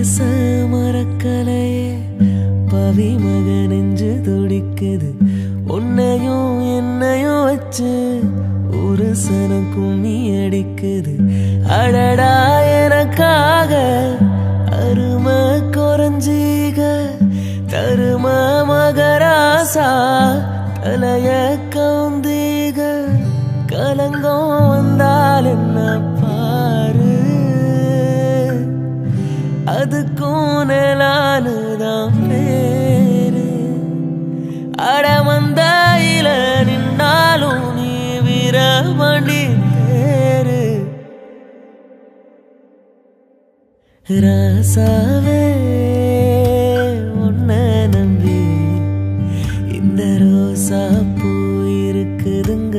பழச மறக்கலையே பவி மக நெஞ்சு துடிக்குது உன்னையும் என்னையும் வச்சு ஒரு சன கும்மி அடிக்குது அடடா எனக்காக அருமை குறைஞ்சீக தரும மகராசா தலைய கவுந்தீக கலங்கம் வந்தால் என்ன பாரு அதுக்கும் நிலானுதான் பேரு அடமந்தையில நின்னாலும் நீ வீரமணி பேரு ராசாவே உன்னை நம்பி இந்த ரோசா பூ இருக்குதுங்க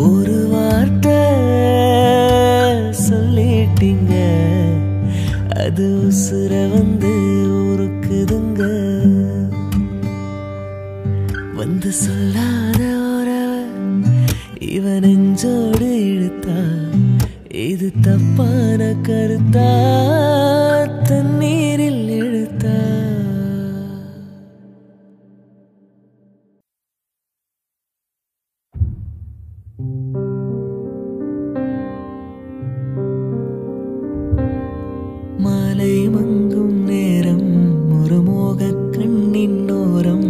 ஒரு வார்த்தை சொல்லிட்டீங்க அது உசுர வந்து உருக்குதுங்க வந்து சொல்லாத உறவ இவன் நெஞ்சோடு இழுத்தா இது தப்பான கருத்தா தண்ணீரில் இழுத்தா மாலை மங்கும் நேரம் ஒரு மோக கண்ணின் ஓரம்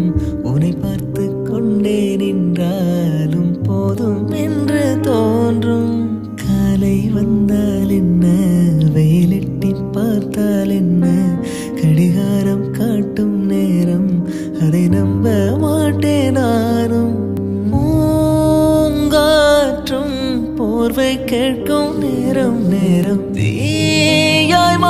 உன்னை பார்த்து கொண்டே நின்றாலும் போதும் என்று தோன்றும் காலை வந்தால் என்ன வெயிலிட்டி பார்த்தால் என்ன கடிகாரம் காட்டும் நேரம் அதை நம்ப மாட்டேன் நானும் பூங்காற்றும் போர்வை கேட்கும் நேரம் நேரம் தீயாய்